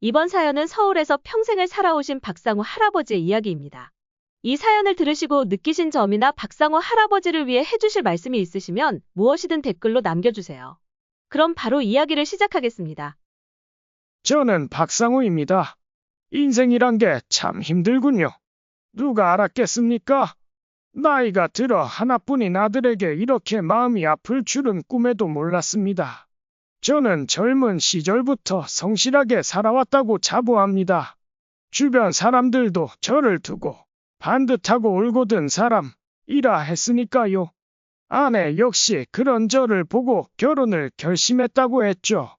이번 사연은 서울에서 평생을 살아오신 박상우 할아버지의 이야기입니다. 이 사연을 들으시고 느끼신 점이나 박상우 할아버지를 위해 해주실 말씀이 있으시면 무엇이든 댓글로 남겨주세요. 그럼 바로 이야기를 시작하겠습니다. 저는 박상우입니다. 인생이란 게 참 힘들군요. 누가 알았겠습니까? 나이가 들어 하나뿐인 아들에게 이렇게 마음이 아플 줄은 꿈에도 몰랐습니다. 저는 젊은 시절부터 성실하게 살아왔다고 자부합니다. 주변 사람들도 저를 두고 반듯하고 올곧은 사람이라 했으니까요. 아내 역시 그런 저를 보고 결혼을 결심했다고 했죠.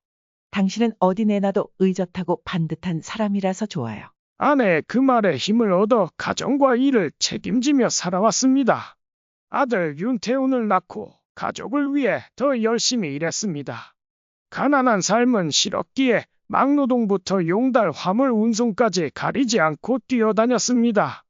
당신은 어디 내놔도 의젓하고 반듯한 사람이라서 좋아요. 아내의 그 말에 힘을 얻어 가정과 일을 책임지며 살아왔습니다. 아들 윤태훈을 낳고 가족을 위해 더 열심히 일했습니다. 가난한 삶은 싫었기에 막노동부터 용달 화물 운송까지 가리지 않고 뛰어다녔습니다.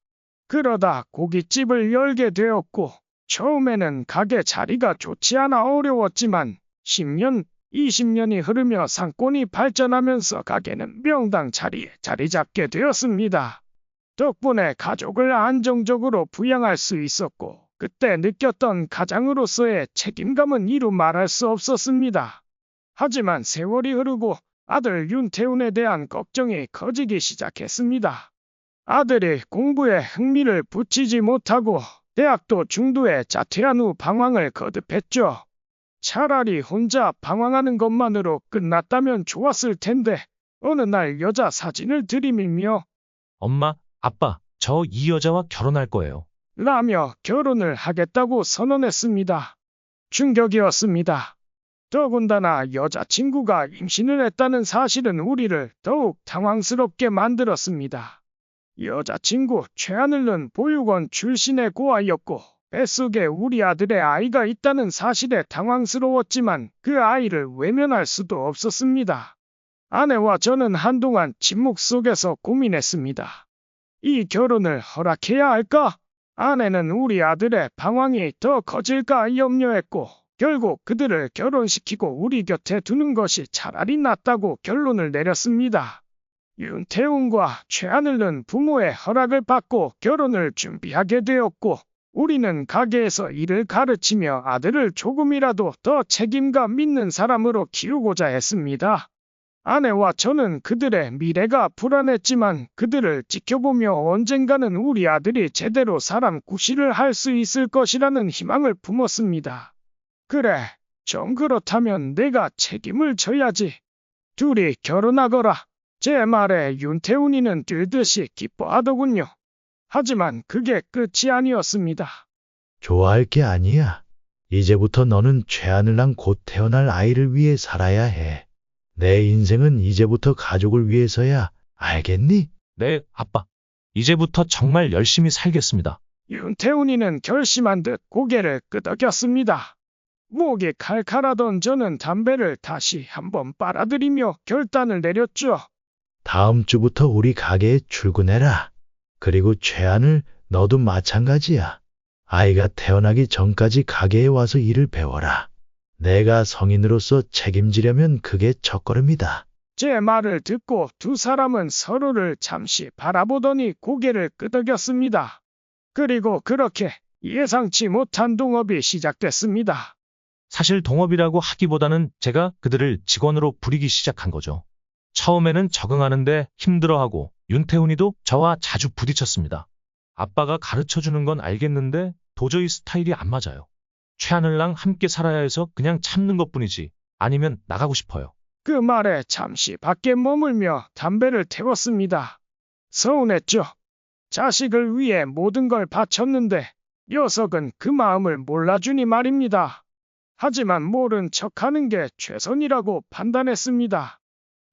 그러다 고깃집을 열게 되었고 처음에는 가게 자리가 좋지 않아 어려웠지만 10년, 20년이 흐르며 상권이 발전하면서 가게는 명당 자리에 자리 잡게 되었습니다. 덕분에 가족을 안정적으로 부양할 수 있었고 그때 느꼈던 가장으로서의 책임감은 이루 말할 수 없었습니다. 하지만 세월이 흐르고 아들 윤태훈에 대한 걱정이 커지기 시작했습니다. 아들이 공부에 흥미를 붙이지 못하고 대학도 중도에 자퇴한 후 방황을 거듭했죠. 차라리 혼자 방황하는 것만으로 끝났다면 좋았을 텐데 어느 날 여자 사진을 들이밀며 엄마, 아빠, 저 이 여자와 결혼할 거예요. 라며 결혼을 하겠다고 선언했습니다. 충격이었습니다. 더군다나 여자친구가 임신을 했다는 사실은 우리를 더욱 당황스럽게 만들었습니다. 여자친구 최하늘은 보육원 출신의 고아였고 뱃속에 우리 아들의 아이가 있다는 사실에 당황스러웠지만 그 아이를 외면할 수도 없었습니다. 아내와 저는 한동안 침묵 속에서 고민했습니다. 이 결혼을 허락해야 할까? 아내는 우리 아들의 방황이 더 커질까 염려했고 결국 그들을 결혼시키고 우리 곁에 두는 것이 차라리 낫다고 결론을 내렸습니다. 윤태훈과 최하늘은 부모의 허락을 받고 결혼을 준비하게 되었고 우리는 가게에서 일을 가르치며 아들을 조금이라도 더 책임감 있는 사람으로 키우고자 했습니다. 아내와 저는 그들의 미래가 불안했지만 그들을 지켜보며 언젠가는 우리 아들이 제대로 사람 구실을 할 수 있을 것이라는 희망을 품었습니다. 그래, 좀 그렇다면 내가 책임을 져야지. 둘이 결혼하거라. 제 말에 윤태훈이는 들듯이 기뻐하더군요. 하지만 그게 끝이 아니었습니다. 좋아할 게 아니야. 이제부터 너는 최하늘랑 곧 태어날 아이를 위해 살아야 해. 내 인생은 이제부터 가족을 위해서야. 알겠니? 네, 아빠. 이제부터 정말 열심히 살겠습니다. 윤태훈이는 결심한 듯 고개를 끄덕였습니다. 목이 칼칼하던 저는 담배를 다시 한번 빨아들이며 결단을 내렸죠. 다음 주부터 우리 가게에 출근해라. 그리고 최하늘, 너도 마찬가지야. 아이가 태어나기 전까지 가게에 와서 일을 배워라. 내가 성인으로서 책임지려면 그게 첫걸음이다. 제 말을 듣고 두 사람은 서로를 잠시 바라보더니 고개를 끄덕였습니다. 그리고 그렇게 예상치 못한 동업이 시작됐습니다. 사실 동업이라고 하기보다는 제가 그들을 직원으로 부리기 시작한 거죠. 처음에는 적응하는데 힘들어하고 윤태훈이도 저와 자주 부딪혔습니다. 아빠가 가르쳐주는 건 알겠는데 도저히 스타일이 안 맞아요. 최하늘랑 함께 살아야 해서 그냥 참는 것뿐이지 아니면 나가고 싶어요. 그 말에 잠시 밖에 머물며 담배를 태웠습니다. 서운했죠. 자식을 위해 모든 걸 바쳤는데 녀석은 그 마음을 몰라주니 말입니다. 하지만 모른 척하는 게 최선이라고 판단했습니다.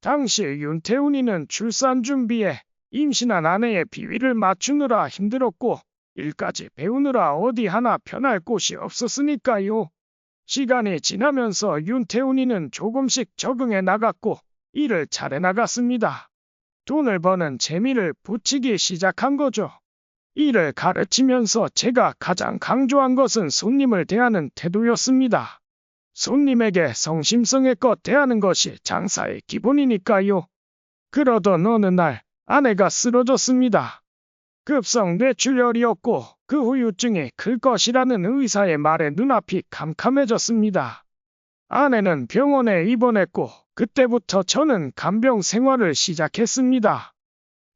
당시 윤태훈이는 출산 준비에 임신한 아내의 비위를 맞추느라 힘들었고 일까지 배우느라 어디 하나 편할 곳이 없었으니까요. 시간이 지나면서 윤태훈이는 조금씩 적응해 나갔고 일을 잘해 나갔습니다. 돈을 버는 재미를 붙이기 시작한 거죠. 일을 가르치면서 제가 가장 강조한 것은 손님을 대하는 태도였습니다. 손님에게 성심성의껏 대하는 것이 장사의 기본이니까요. 그러던 어느 날 아내가 쓰러졌습니다. 급성 뇌출혈이었고 그 후유증이 클 것이라는 의사의 말에 눈앞이 캄캄해졌습니다. 아내는 병원에 입원했고 그때부터 저는 간병 생활을 시작했습니다.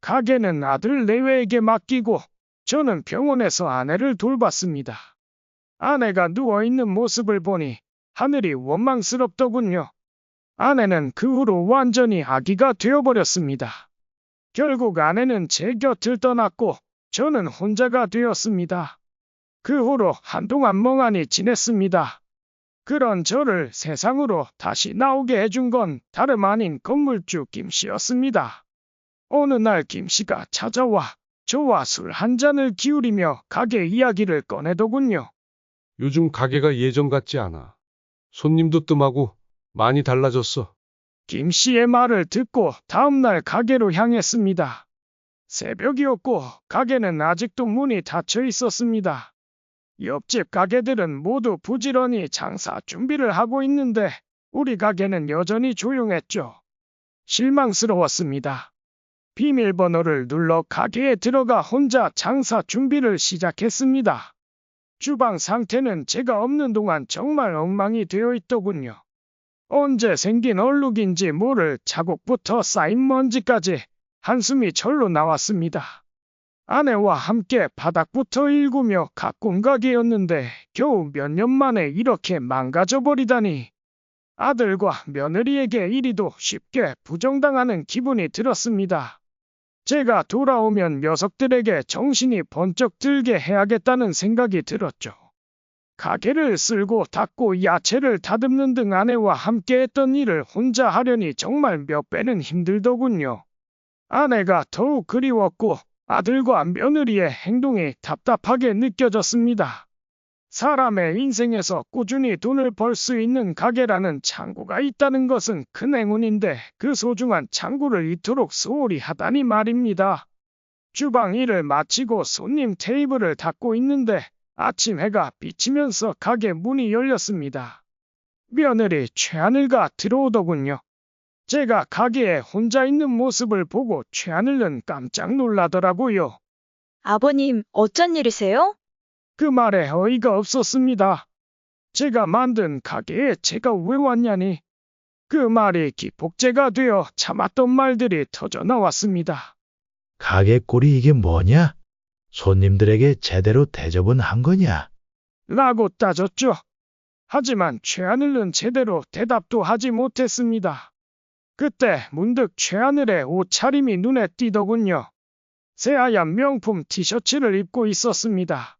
가게는 아들 내외에게 맡기고 저는 병원에서 아내를 돌봤습니다. 아내가 누워있는 모습을 보니 하늘이 원망스럽더군요. 아내는 그 후로 완전히 아기가 되어버렸습니다. 결국 아내는 제 곁을 떠났고 저는 혼자가 되었습니다. 그 후로 한동안 멍하니 지냈습니다. 그런 저를 세상으로 다시 나오게 해준 건 다름 아닌 건물주 김씨였습니다. 어느 날 김씨가 찾아와 저와 술 한 잔을 기울이며 가게 이야기를 꺼내더군요. 요즘 가게가 예전 같지 않아. 손님도 뜸하고 많이 달라졌어. 김씨의 말을 듣고 다음날 가게로 향했습니다. 새벽이었고 가게는 아직도 문이 닫혀 있었습니다. 옆집 가게들은 모두 부지런히 장사 준비를 하고 있는데 우리 가게는 여전히 조용했죠. 실망스러웠습니다. 비밀번호를 눌러 가게에 들어가 혼자 장사 준비를 시작했습니다. 주방 상태는 제가 없는 동안 정말 엉망이 되어 있더군요. 언제 생긴 얼룩인지 모를 자국부터 쌓인 먼지까지 한숨이 절로 나왔습니다. 아내와 함께 바닥부터 일구며 가꾼 가게였는데 겨우 몇 년 만에 이렇게 망가져버리다니. 아들과 며느리에게 이리도 쉽게 부정당하는 기분이 들었습니다. 제가 돌아오면 녀석들에게 정신이 번쩍 들게 해야겠다는 생각이 들었죠. 가게를 쓸고 닦고 야채를 다듬는 등 아내와 함께 했던 일을 혼자 하려니 정말 몇 배는 힘들더군요. 아내가 더욱 그리웠고 아들과 며느리의 행동이 답답하게 느껴졌습니다. 사람의 인생에서 꾸준히 돈을 벌 수 있는 가게라는 창구가 있다는 것은 큰 행운인데 그 소중한 창구를 이토록 소홀히 하다니 말입니다. 주방 일을 마치고 손님 테이블을 닦고 있는데 아침 해가 비치면서 가게 문이 열렸습니다. 며느리 최하늘가 들어오더군요. 제가 가게에 혼자 있는 모습을 보고 최하늘은 깜짝 놀라더라고요. 아버님, 어쩐 일이세요? 그 말에 어이가 없었습니다. 제가 만든 가게에 제가 왜 왔냐니. 그 말이 기폭제가 되어 참았던 말들이 터져 나왔습니다. 가게 꼴이 이게 뭐냐? 손님들에게 제대로 대접은 한 거냐? 라고 따졌죠. 하지만 최하늘은 제대로 대답도 하지 못했습니다. 그때 문득 최하늘의 옷차림이 눈에 띄더군요. 새하얀 명품 티셔츠를 입고 있었습니다.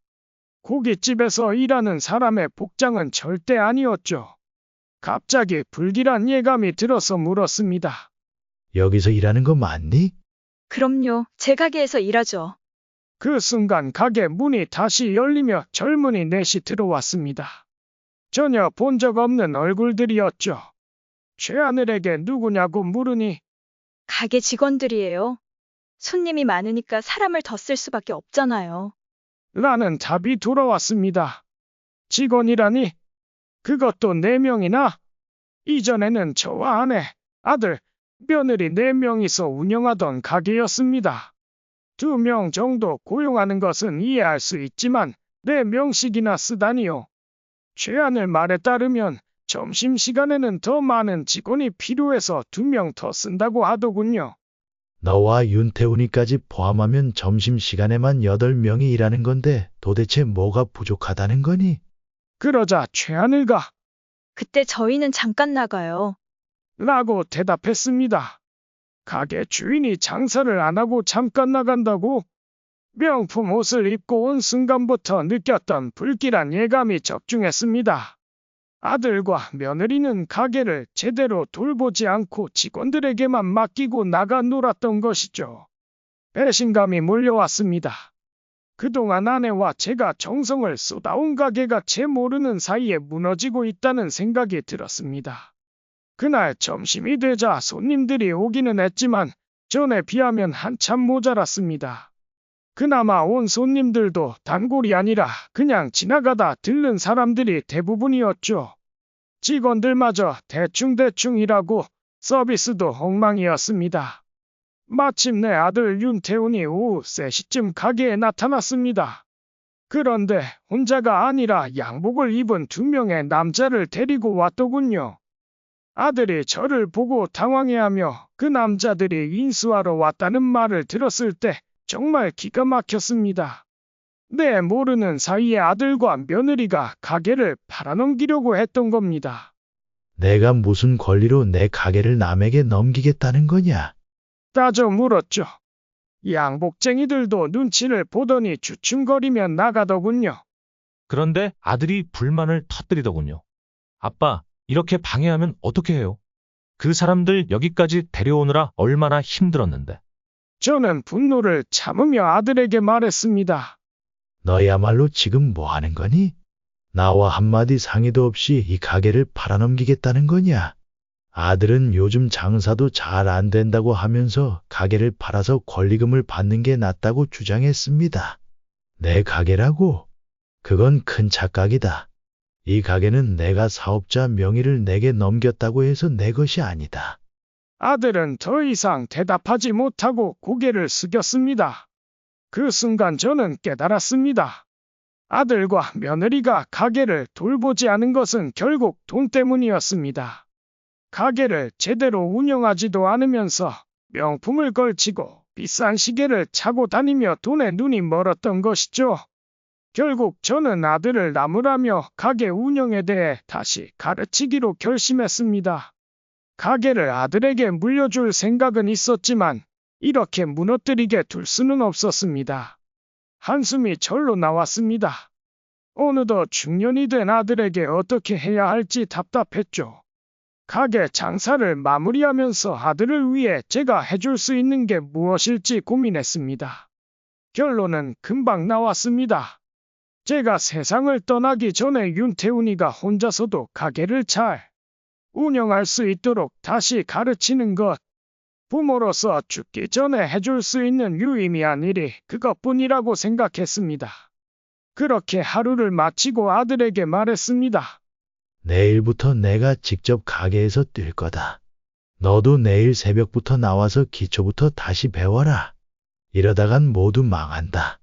고깃집에서 일하는 사람의 복장은 절대 아니었죠. 갑자기 불길한 예감이 들어서 물었습니다. 여기서 일하는 거 맞니? 그럼요. 제 가게에서 일하죠. 그 순간 가게 문이 다시 열리며 젊은이 넷이 들어왔습니다. 전혀 본 적 없는 얼굴들이었죠. 최하늘에게 누구냐고 물으니 가게 직원들이에요. 손님이 많으니까 사람을 더 쓸 수밖에 없잖아요. 라는 답이 돌아왔습니다. 직원이라니? 그것도 4명이나? 이전에는 저와 아내, 아들, 며느리 4명이서 운영하던 가게였습니다. 2명 정도 고용하는 것은 이해할 수 있지만 4명씩이나 쓰다니요. 최하늘 말에 따르면 점심시간에는 더 많은 직원이 필요해서 2명 더 쓴다고 하더군요. 너와 윤태훈이까지 포함하면 점심시간에만 8명이 일하는 건데 도대체 뭐가 부족하다는 거니? 그러자 최하늘가 그때 저희는 잠깐 나가요. 라고 대답했습니다. 가게 주인이 장사를 안 하고 잠깐 나간다고? 명품 옷을 입고 온 순간부터 느꼈던 불길한 예감이 적중했습니다. 아들과 며느리는 가게를 제대로 돌보지 않고 직원들에게만 맡기고 나가 놀았던 것이죠. 배신감이 몰려왔습니다. 그동안 아내와 제가 정성을 쏟아온 가게가 제 모르는 사이에 무너지고 있다는 생각이 들었습니다. 그날 점심이 되자 손님들이 오기는 했지만 전에 비하면 한참 모자랐습니다. 그나마 온 손님들도 단골이 아니라 그냥 지나가다 들른 사람들이 대부분이었죠. 직원들마저 대충대충 일하고 서비스도 엉망이었습니다. 마침내 아들 윤태훈이 오후 3시쯤 가게에 나타났습니다. 그런데 혼자가 아니라 양복을 입은 2명의 남자를 데리고 왔더군요. 아들이 저를 보고 당황해하며 그 남자들이 인수하러 왔다는 말을 들었을 때 정말 기가 막혔습니다. 모르는 사이에 아들과 며느리가 가게를 팔아넘기려고 했던 겁니다. 내가 무슨 권리로 내 가게를 남에게 넘기겠다는 거냐? 따져 물었죠. 양복쟁이들도 눈치를 보더니 주춤거리며 나가더군요. 그런데 아들이 불만을 터뜨리더군요. 아빠, 이렇게 방해하면 어떻게 해요? 그 사람들 여기까지 데려오느라 얼마나 힘들었는데. 저는 분노를 참으며 아들에게 말했습니다. 너야말로 지금 뭐 하는 거니? 나와 한마디 상의도 없이 이 가게를 팔아넘기겠다는 거냐? 아들은 요즘 장사도 잘 안 된다고 하면서 가게를 팔아서 권리금을 받는 게 낫다고 주장했습니다. 내 가게라고? 그건 큰 착각이다. 이 가게는 내가 사업자 명의를 내게 넘겼다고 해서 내 것이 아니다. 아들은 더 이상 대답하지 못하고 고개를 숙였습니다. 그 순간 저는 깨달았습니다. 아들과 며느리가 가게를 돌보지 않은 것은 결국 돈 때문이었습니다. 가게를 제대로 운영하지도 않으면서 명품을 걸치고 비싼 시계를 차고 다니며 돈에 눈이 멀었던 것이죠. 결국 저는 아들을 나무라며 가게 운영에 대해 다시 가르치기로 결심했습니다. 가게를 아들에게 물려줄 생각은 있었지만 이렇게 무너뜨리게 둘 수는 없었습니다. 한숨이 절로 나왔습니다. 어느덧 중년이 된 아들에게 어떻게 해야 할지 답답했죠. 가게 장사를 마무리하면서 아들을 위해 제가 해줄 수 있는 게 무엇일지 고민했습니다. 결론은 금방 나왔습니다. 제가 세상을 떠나기 전에 윤태훈이가 혼자서도 가게를 잘 운영할 수 있도록 다시 가르치는 것. 부모로서 죽기 전에 해줄 수 있는 유의미한 일이 그것뿐이라고 생각했습니다. 그렇게 하루를 마치고 아들에게 말했습니다. 내일부터 내가 직접 가게에서 뛸 거다. 너도 내일 새벽부터 나와서 기초부터 다시 배워라. 이러다간 모두 망한다.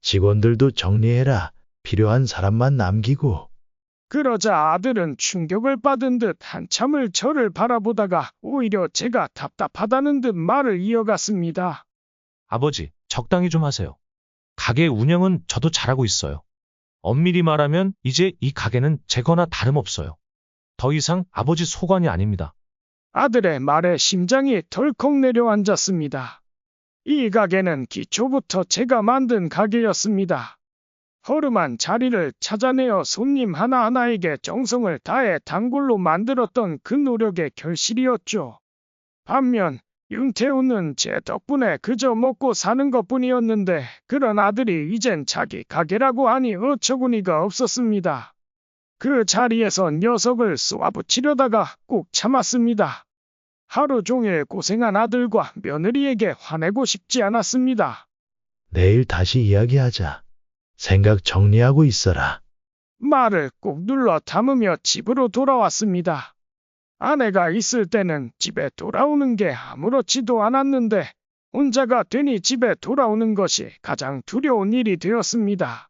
직원들도 정리해라. 필요한 사람만 남기고. 그러자 아들은 충격을 받은 듯 한참을 저를 바라보다가 오히려 제가 답답하다는 듯 말을 이어갔습니다. 아버지, 적당히 좀 하세요. 가게 운영은 저도 잘하고 있어요. 엄밀히 말하면 이제 이 가게는 제 거나 다름없어요. 더 이상 아버지 소관이 아닙니다. 아들의 말에 심장이 덜컥 내려앉았습니다. 이 가게는 기초부터 제가 만든 가게였습니다. 허름한 자리를 찾아내어 손님 하나하나에게 정성을 다해 단골로 만들었던 그 노력의 결실이었죠. 반면 윤태훈은 제 덕분에 그저 먹고 사는 것뿐이었는데 그런 아들이 이젠 자기 가게라고 하니 어처구니가 없었습니다. 그 자리에서 녀석을 쏘아붙이려다가 꾹 참았습니다. 하루 종일 고생한 아들과 며느리에게 화내고 싶지 않았습니다. 내일 다시 이야기하자. 생각 정리하고 있어라. 말을 꾹 눌러 담으며 집으로 돌아왔습니다. 아내가 있을 때는 집에 돌아오는 게 아무렇지도 않았는데 혼자가 되니 집에 돌아오는 것이 가장 두려운 일이 되었습니다.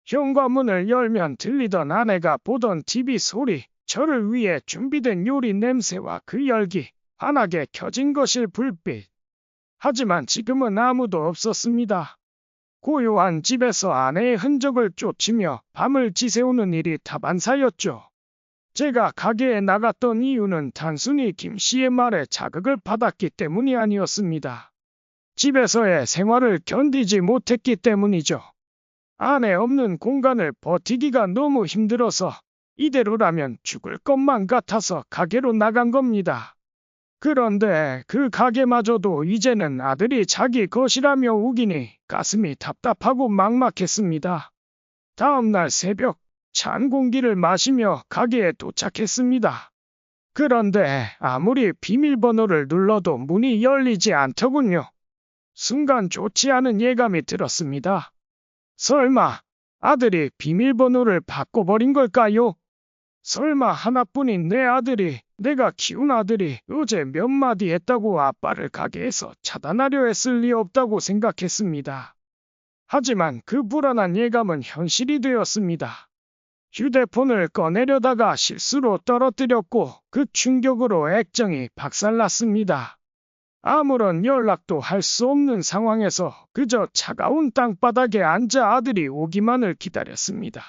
현관문을 열면 들리던 아내가 보던 TV 소리, 저를 위해 준비된 요리 냄새와 그 열기, 환하게 켜진 거실 불빛. 하지만 지금은 아무도 없었습니다. 고요한 집에서 아내의 흔적을 쫓으며 밤을 지새우는 일이 다반사였죠. 제가 가게에 나갔던 이유는 단순히 김 씨의 말에 자극을 받았기 때문이 아니었습니다. 집에서의 생활을 견디지 못했기 때문이죠. 아내 없는 공간을 버티기가 너무 힘들어서 이대로라면 죽을 것만 같아서 가게로 나간 겁니다. 그런데 그 가게마저도 이제는 아들이 자기 것이라며 우기니 가슴이 답답하고 막막했습니다. 다음 날 새벽 찬 공기를 마시며 가게에 도착했습니다. 그런데 아무리 비밀번호를 눌러도 문이 열리지 않더군요. 순간 좋지 않은 예감이 들었습니다. 설마 아들이 비밀번호를 바꿔버린 걸까요? 설마 하나뿐인 내 아들이 내가 키운 아들이 어제 몇 마디 했다고 아빠를 가게에서 차단하려 했을 리 없다고 생각했습니다. 하지만 그 불안한 예감은 현실이 되었습니다. 휴대폰을 꺼내려다가 실수로 떨어뜨렸고 그 충격으로 액정이 박살났습니다. 아무런 연락도 할 수 없는 상황에서 그저 차가운 땅바닥에 앉아 아들이 오기만을 기다렸습니다.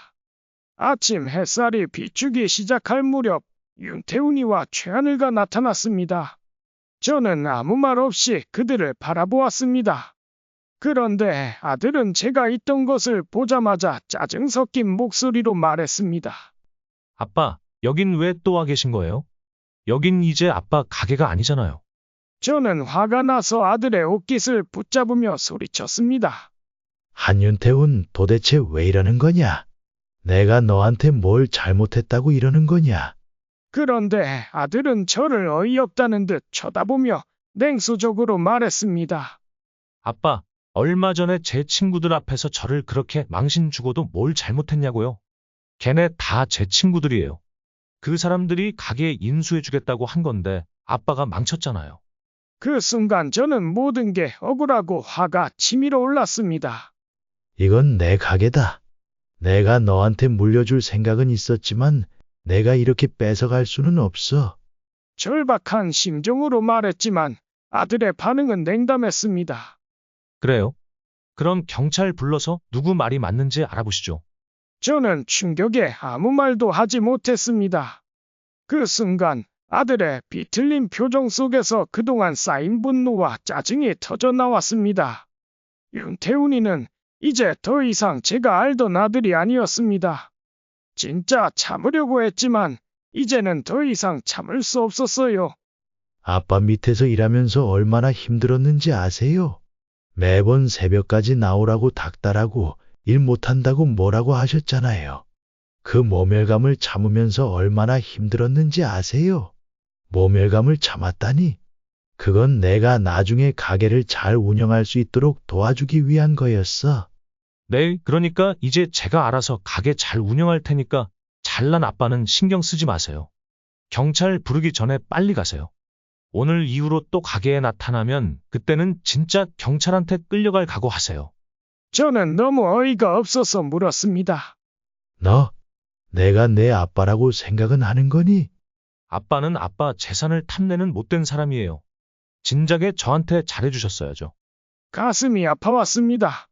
아침 햇살이 비추기 시작할 무렵 윤태훈이와 최하늘가 나타났습니다. 저는 아무 말 없이 그들을 바라보았습니다. 그런데 아들은 제가 있던 것을 보자마자 짜증 섞인 목소리로 말했습니다. 아빠, 여긴 왜 또 와 계신 거예요? 여긴 이제 아빠 가게가 아니잖아요. 저는 화가 나서 아들의 옷깃을 붙잡으며 소리쳤습니다. 한윤태훈, 도대체 왜 이러는 거냐? 내가 너한테 뭘 잘못했다고 이러는 거냐? 그런데 아들은 저를 어이없다는 듯 쳐다보며 냉소적으로 말했습니다. 아빠, 얼마 전에 제 친구들 앞에서 저를 그렇게 망신 주고도 뭘 잘못했냐고요? 걔네 다 제 친구들이에요. 그 사람들이 가게 인수해주겠다고 한 건데 아빠가 망쳤잖아요. 그 순간 저는 모든 게 억울하고 화가 치밀어 올랐습니다. 이건 내 가게다. 내가 너한테 물려줄 생각은 있었지만 내가 이렇게 뺏어갈 수는 없어. 절박한 심정으로 말했지만 아들의 반응은 냉담했습니다. 그래요? 그럼 경찰 불러서 누구 말이 맞는지 알아보시죠. 저는 충격에 아무 말도 하지 못했습니다. 그 순간 아들의 비틀린 표정 속에서 그동안 쌓인 분노와 짜증이 터져 나왔습니다. 윤태훈이는 이제 더 이상 제가 알던 아들이 아니었습니다. 진짜 참으려고 했지만 이제는 더 이상 참을 수 없었어요. 아빠 밑에서 일하면서 얼마나 힘들었는지 아세요? 매번 새벽까지 나오라고 닥달하고 일 못한다고 뭐라고 하셨잖아요. 그 모멸감을 참으면서 얼마나 힘들었는지 아세요? 모멸감을 참았다니? 그건 내가 나중에 가게를 잘 운영할 수 있도록 도와주기 위한 거였어. 네, 그러니까 이제 제가 알아서 가게 잘 운영할 테니까 잘난 아빠는 신경 쓰지 마세요. 경찰 부르기 전에 빨리 가세요. 오늘 이후로 또 가게에 나타나면 그때는 진짜 경찰한테 끌려갈 각오하세요. 저는 너무 어이가 없어서 물었습니다. 너, 내가 내 아빠라고 생각은 하는 거니? 아빠는 아빠 재산을 탐내는 못된 사람이에요. 진작에 저한테 잘해주셨어야죠. 가슴이 아파왔습니다.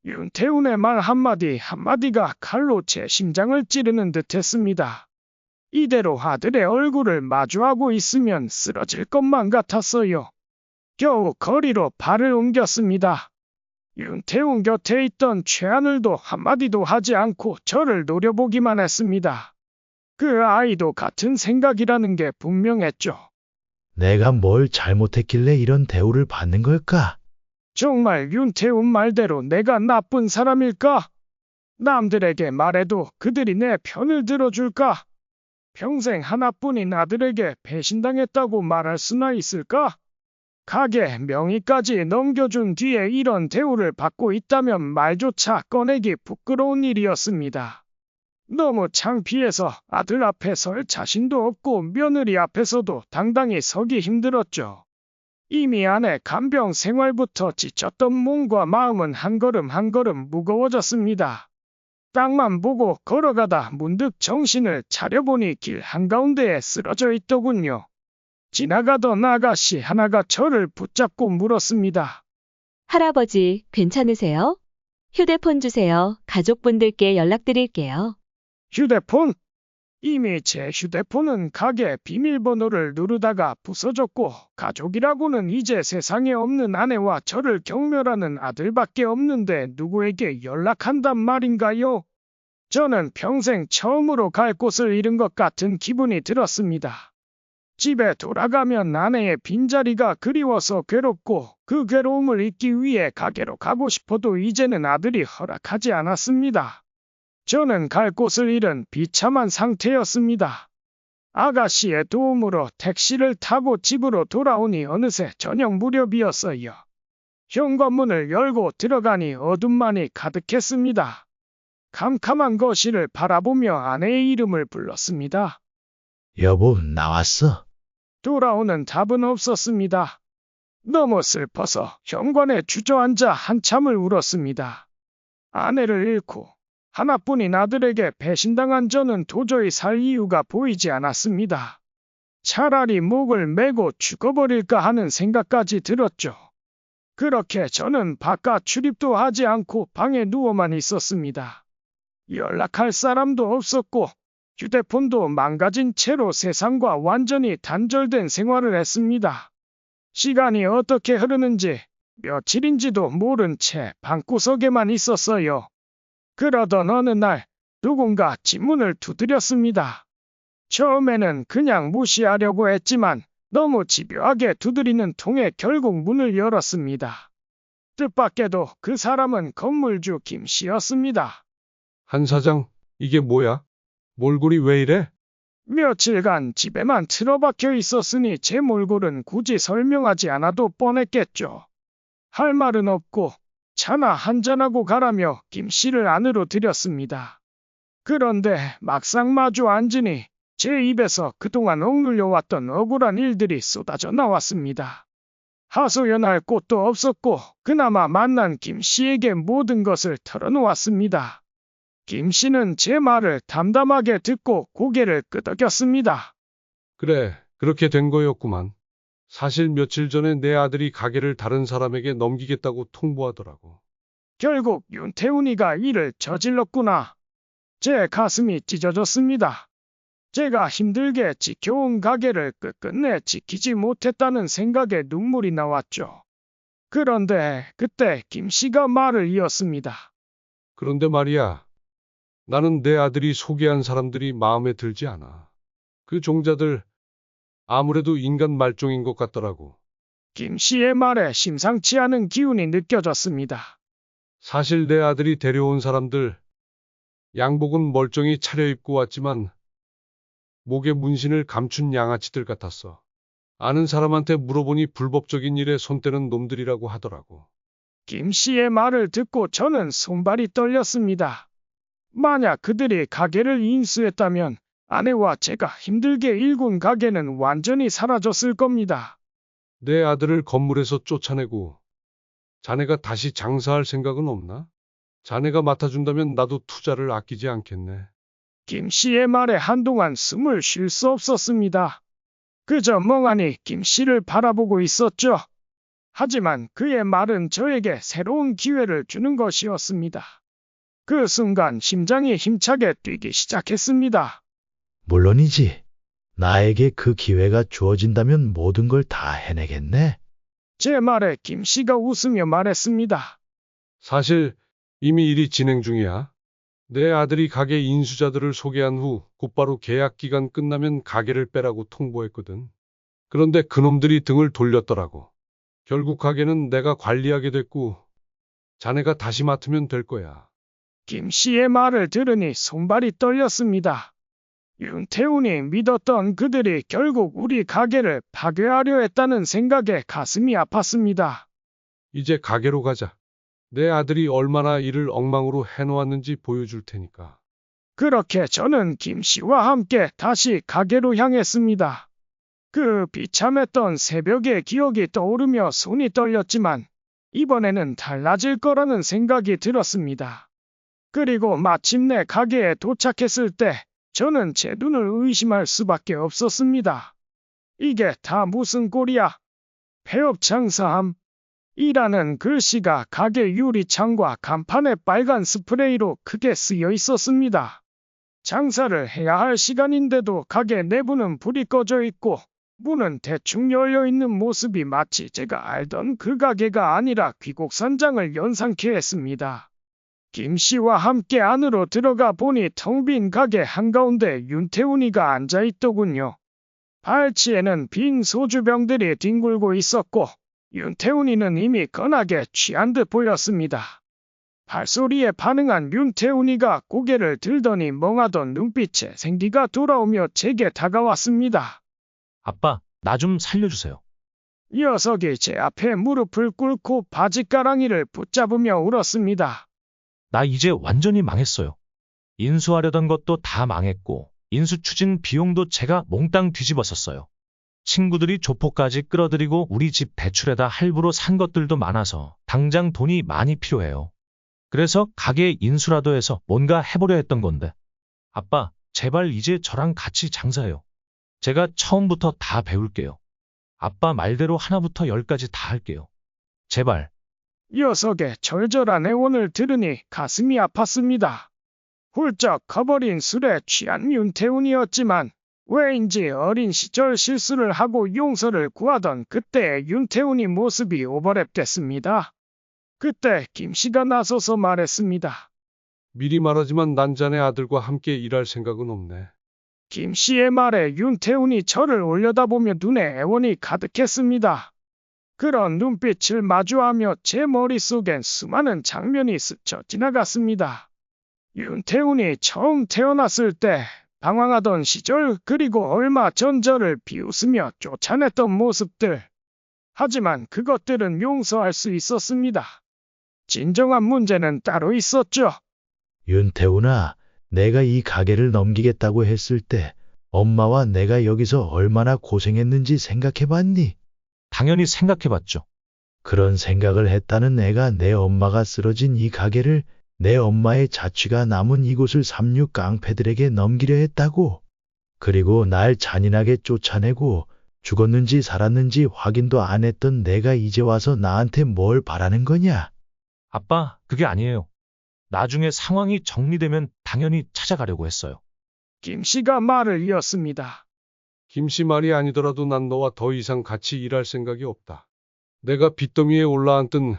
윤태훈의 말 한마디 한마디가 칼로 제 심장을 찌르는 듯했습니다. 이대로 아들의 얼굴을 마주하고 있으면 쓰러질 것만 같았어요. 겨우 거리로 발을 옮겼습니다. 윤태훈 곁에 있던 최하늘도 한마디도 하지 않고 저를 노려보기만 했습니다. 그 아이도 같은 생각이라는 게 분명했죠. 내가 뭘 잘못했길래 이런 대우를 받는 걸까? 정말 윤태훈 말대로 내가 나쁜 사람일까? 남들에게 말해도 그들이 내 편을 들어줄까? 평생 하나뿐인 아들에게 배신당했다고 말할 수나 있을까? 가게 명의까지 넘겨준 뒤에 이런 대우를 받고 있다면 말조차 꺼내기 부끄러운 일이었습니다. 너무 창피해서 아들 앞에 설 자신도 없고 며느리 앞에서도 당당히 서기 힘들었죠. 이미 아내 간병 생활부터 지쳤던 몸과 마음은 한 걸음 한 걸음 무거워졌습니다. 땅만 보고 걸어가다 문득 정신을 차려보니 길 한가운데에 쓰러져 있더군요. 지나가던 아가씨 하나가 저를 붙잡고 물었습니다. 할아버지, 괜찮으세요? 휴대폰 주세요. 가족분들께 연락드릴게요. 휴대폰? 이미 제 휴대폰은 가게 비밀번호를 누르다가 부서졌고 가족이라고는 이제 세상에 없는 아내와 저를 경멸하는 아들밖에 없는데 누구에게 연락한단 말인가요? 저는 평생 처음으로 갈 곳을 잃은 것 같은 기분이 들었습니다. 집에 돌아가면 아내의 빈자리가 그리워서 괴롭고 그 괴로움을 잊기 위해 가게로 가고 싶어도 이제는 아들이 허락하지 않았습니다. 저는 갈 곳을 잃은 비참한 상태였습니다. 아가씨의 도움으로 택시를 타고 집으로 돌아오니 어느새 저녁 무렵이었어요. 현관문을 열고 들어가니 어둠만이 가득했습니다. 캄캄한 거실을 바라보며 아내의 이름을 불렀습니다. 여보, 나왔어? 돌아오는 답은 없었습니다. 너무 슬퍼서 현관에 주저앉아 한참을 울었습니다. 아내를 잃고 하나뿐인 아들에게 배신당한 저는 도저히 살 이유가 보이지 않았습니다. 차라리 목을 메고 죽어버릴까 하는 생각까지 들었죠. 그렇게 저는 바깥 출입도 하지 않고 방에 누워만 있었습니다. 연락할 사람도 없었고 휴대폰도 망가진 채로 세상과 완전히 단절된 생활을 했습니다. 시간이 어떻게 흐르는지 며칠인지도 모른 채 방구석에만 있었어요. 그러던 어느 날 누군가 집 문을 두드렸습니다. 처음에는 그냥 무시하려고 했지만 너무 집요하게 두드리는 통에 결국 문을 열었습니다. 뜻밖에도 그 사람은 건물주 김 씨였습니다. 한 사장, 이게 뭐야? 몰골이 왜 이래? 며칠간 집에만 틀어박혀 있었으니 제 몰골은 굳이 설명하지 않아도 뻔했겠죠. 할 말은 없고 차나 한잔하고 가라며 김 씨를 안으로 들였습니다. 그런데 막상 마주 앉으니 제 입에서 그동안 억눌려 왔던 억울한 일들이 쏟아져 나왔습니다. 하소연할 곳도 없었고 그나마 만난 김 씨에게 모든 것을 털어놓았습니다. 김 씨는 제 말을 담담하게 듣고 고개를 끄덕였습니다. 그래, 그렇게 된 거였구만. 사실 며칠 전에 내 아들이 가게를 다른 사람에게 넘기겠다고 통보하더라고. 결국 윤태훈이가 이를 저질렀구나. 제 가슴이 찢어졌습니다. 제가 힘들게 지켜온 가게를 끝끝내 지키지 못했다는 생각에 눈물이 나왔죠. 그런데 그때 김 씨가 말을 이었습니다. 그런데 말이야, 나는 내 아들이 소개한 사람들이 마음에 들지 않아. 그 종자들 아무래도 인간 말종인 것 같더라고. 김 씨의 말에 심상치 않은 기운이 느껴졌습니다. 사실 내 아들이 데려온 사람들 양복은 멀쩡히 차려입고 왔지만 목에 문신을 감춘 양아치들 같았어. 아는 사람한테 물어보니 불법적인 일에 손대는 놈들이라고 하더라고. 김 씨의 말을 듣고 저는 손발이 떨렸습니다. 만약 그들이 가게를 인수했다면 아내와 제가 힘들게 일군 가게는 완전히 사라졌을 겁니다. 내 아들을 건물에서 쫓아내고 자네가 다시 장사할 생각은 없나? 자네가 맡아준다면 나도 투자를 아끼지 않겠네. 김 씨의 말에 한동안 숨을 쉴 수 없었습니다. 그저 멍하니 김 씨를 바라보고 있었죠. 하지만 그의 말은 저에게 새로운 기회를 주는 것이었습니다. 그 순간 심장이 힘차게 뛰기 시작했습니다. 물론이지. 나에게 그 기회가 주어진다면 모든 걸 다 해내겠네. 제 말에 김 씨가 웃으며 말했습니다. 사실 이미 일이 진행 중이야. 내 아들이 가게 인수자들을 소개한 후 곧바로 계약 기간 끝나면 가게를 빼라고 통보했거든. 그런데 그놈들이 등을 돌렸더라고. 결국 가게는 내가 관리하게 됐고 자네가 다시 맡으면 될 거야. 김 씨의 말을 들으니 손발이 떨렸습니다. 윤태훈이 믿었던 그들이 결국 우리 가게를 파괴하려 했다는 생각에 가슴이 아팠습니다. 이제 가게로 가자. 내 아들이 얼마나 일을 엉망으로 해놓았는지 보여줄 테니까. 그렇게 저는 김 씨와 함께 다시 가게로 향했습니다. 그 비참했던 새벽의 기억이 떠오르며 손이 떨렸지만 이번에는 달라질 거라는 생각이 들었습니다. 그리고 마침내 가게에 도착했을 때 저는 제 눈을 의심할 수밖에 없었습니다. 이게 다 무슨 꼴이야? 폐업 장사함? 이라는 글씨가 가게 유리창과 간판에 빨간 스프레이로 크게 쓰여 있었습니다. 장사를 해야 할 시간인데도 가게 내부는 불이 꺼져 있고 문은 대충 열려 있는 모습이 마치 제가 알던 그 가게가 아니라 귀곡산장을 연상케 했습니다. 김 씨와 함께 안으로 들어가 보니 텅 빈 가게 한가운데 윤태훈이가 앉아 있더군요. 발치에는 빈 소주병들이 뒹굴고 있었고 윤태훈이는 이미 건하게 취한 듯 보였습니다. 발소리에 반응한 윤태훈이가 고개를 들더니 멍하던 눈빛에 생기가 돌아오며 제게 다가왔습니다. 아빠, 나 좀 살려주세요. 녀석이 제 앞에 무릎을 꿇고 바지가랑이를 붙잡으며 울었습니다. 나 이제 완전히 망했어요. 인수하려던 것도 다 망했고, 인수 추진 비용도 제가 몽땅 뒤집었었어요. 친구들이 조폭까지 끌어들이고 우리 집 대출에다 할부로 산 것들도 많아서 당장 돈이 많이 필요해요. 그래서 가게 인수라도 해서 뭔가 해보려 했던 건데. 아빠, 제발 이제 저랑 같이 장사해요. 제가 처음부터 다 배울게요. 아빠 말대로 하나부터 열까지 다 할게요. 제발. 녀석의 절절한 애원을 들으니 가슴이 아팠습니다. 훌쩍 커버린 술에 취한 윤태훈이었지만 왜인지 어린 시절 실수를 하고 용서를 구하던 그때의 윤태훈이 모습이 오버랩됐습니다. 그때 김씨가 나서서 말했습니다. 미리 말하지만 난 자네 아들과 함께 일할 생각은 없네. 김씨의 말에 윤태훈이 저를 올려다보며 눈에 애원이 가득했습니다. 그런 눈빛을 마주하며 제 머릿속엔 수많은 장면이 스쳐 지나갔습니다. 윤태훈이 처음 태어났을 때 방황하던 시절, 그리고 얼마 전 저를 비웃으며 쫓아냈던 모습들. 하지만 그것들은 용서할 수 있었습니다. 진정한 문제는 따로 있었죠. 윤태훈아, 내가 이 가게를 넘기겠다고 했을 때 엄마와 내가 여기서 얼마나 고생했는지 생각해봤니? 당연히 생각해봤죠. 그런 생각을 했다는 애가 내 엄마가 쓰러진 이 가게를 내 엄마의 자취가 남은 이곳을 삼류 깡패들에게 넘기려 했다고. 그리고 날 잔인하게 쫓아내고 죽었는지 살았는지 확인도 안 했던 내가 이제 와서 나한테 뭘 바라는 거냐? 아빠, 그게 아니에요. 나중에 상황이 정리되면 당연히 찾아가려고 했어요. 김씨가 말을 이었습니다. 김씨 말이 아니더라도 난 너와 더 이상 같이 일할 생각이 없다. 내가 빚더미에 올라앉든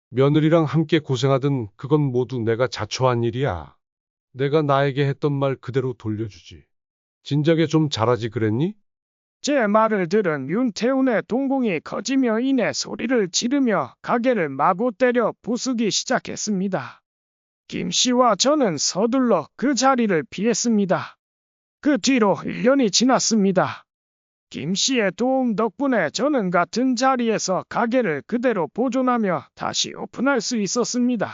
며느리랑 함께 고생하든 그건 모두 내가 자초한 일이야. 내가 나에게 했던 말 그대로 돌려주지. 진작에 좀 잘하지 그랬니? 제 말을 들은 윤태훈의 동공이 커지며 이내 소리를 지르며 가게를 마구 때려 부수기 시작했습니다. 김씨와 저는 서둘러 그 자리를 피했습니다. 그 뒤로 1년이 지났습니다. 김씨의 도움 덕분에 저는 같은 자리에서 가게를 그대로 보존하며 다시 오픈할 수 있었습니다.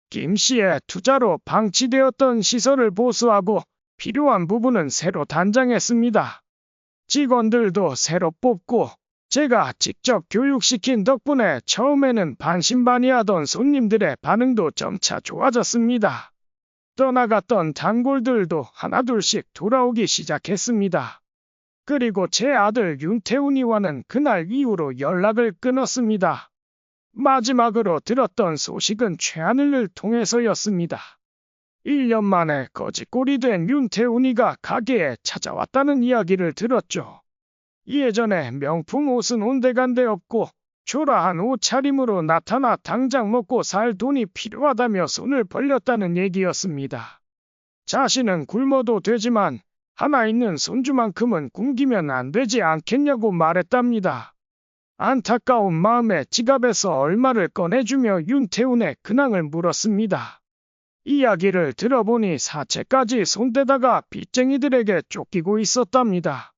김씨의 투자로 방치되었던 시설을 보수하고 필요한 부분은 새로 단장했습니다. 직원들도 새로 뽑고 제가 직접 교육시킨 덕분에 처음에는 반신반의하던 손님들의 반응도 점차 좋아졌습니다. 떠나갔던 단골들도 하나둘씩 돌아오기 시작했습니다. 그리고 제 아들 윤태훈이와는 그날 이후로 연락을 끊었습니다. 마지막으로 들었던 소식은 최하늘을 통해서였습니다. 1년 만에 거지꼴이 된 윤태훈이가 가게에 찾아왔다는 이야기를 들었죠. 예전에 명품 옷은 온데간데 없고 초라한 옷차림으로 나타나 당장 먹고 살 돈이 필요하다며 손을 벌렸다는 얘기였습니다. 자신은 굶어도 되지만 하나 있는 손주만큼은 굶기면 안 되지 않겠냐고 말했답니다. 안타까운 마음에 지갑에서 얼마를 꺼내주며 윤태훈의 근황을 물었습니다. 이야기를 들어보니 사채까지 손대다가 빚쟁이들에게 쫓기고 있었답니다.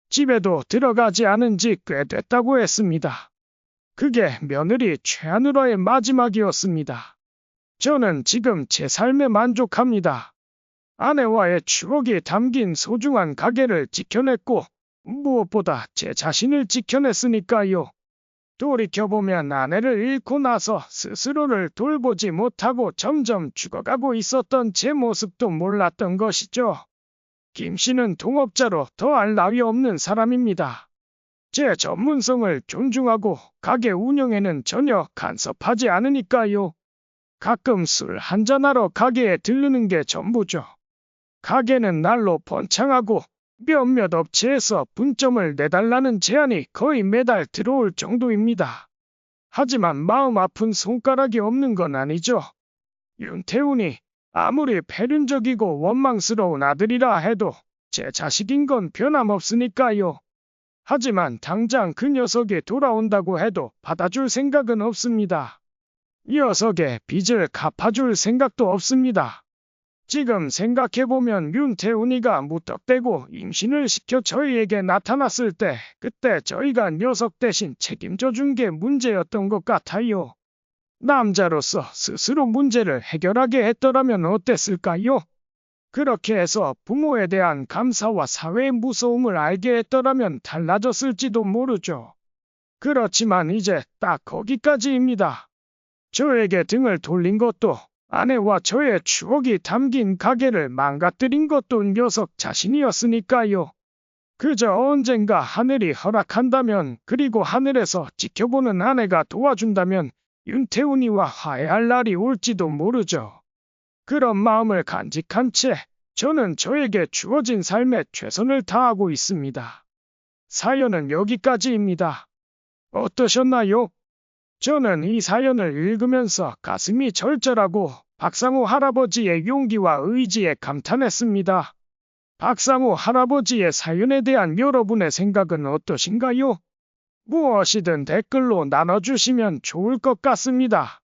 집에도 들어가지 않은 지 꽤 됐다고 했습니다. 그게 며느리 최하늘와의 마지막이었습니다. 저는 지금 제 삶에 만족합니다. 아내와의 추억이 담긴 소중한 가게를 지켜냈고 무엇보다 제 자신을 지켜냈으니까요. 돌이켜보면 아내를 잃고 나서 스스로를 돌보지 못하고 점점 죽어가고 있었던 제 모습도 몰랐던 것이죠. 김씨는 동업자로 더할 나위 없는 사람입니다. 제 전문성을 존중하고 가게 운영에는 전혀 간섭하지 않으니까요. 가끔 술 한잔하러 가게에 들르는 게 전부죠. 가게는 날로 번창하고 몇몇 업체에서 분점을 내달라는 제안이 거의 매달 들어올 정도입니다. 하지만 마음 아픈 손가락이 없는 건 아니죠. 윤태훈이 아무리 패륜적이고 원망스러운 아들이라 해도 제 자식인 건 변함없으니까요. 하지만 당장 그 녀석이 돌아온다고 해도 받아줄 생각은 없습니다. 녀석의 빚을 갚아줄 생각도 없습니다. 지금 생각해보면 윤태훈이가 무턱대고 임신을 시켜 저희에게 나타났을 때 그때 저희가 녀석 대신 책임져 준 게 문제였던 것 같아요. 남자로서 스스로 문제를 해결하게 했더라면 어땠을까요? 그렇게 해서 부모에 대한 감사와 사회의 무서움을 알게 했더라면 달라졌을지도 모르죠. 그렇지만 이제 딱 거기까지입니다. 저에게 등을 돌린 것도, 아내와 저의 추억이 담긴 가게를 망가뜨린 것도 녀석 자신이었으니까요. 그저 언젠가 하늘이 허락한다면, 그리고 하늘에서 지켜보는 아내가 도와준다면 윤태훈이와 화해할 날이 올지도 모르죠. 그런 마음을 간직한 채 저는 저에게 주어진 삶에 최선을 다하고 있습니다. 사연은 여기까지입니다. 어떠셨나요? 저는 이 사연을 읽으면서 가슴이 절절하고 박상우 할아버지의 용기와 의지에 감탄했습니다. 박상우 할아버지의 사연에 대한 여러분의 생각은 어떠신가요? 무엇이든 댓글로 나눠주시면 좋을 것 같습니다.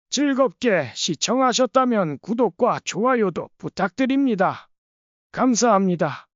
즐겁게 시청하셨다면 구독과 좋아요도 부탁드립니다. 감사합니다.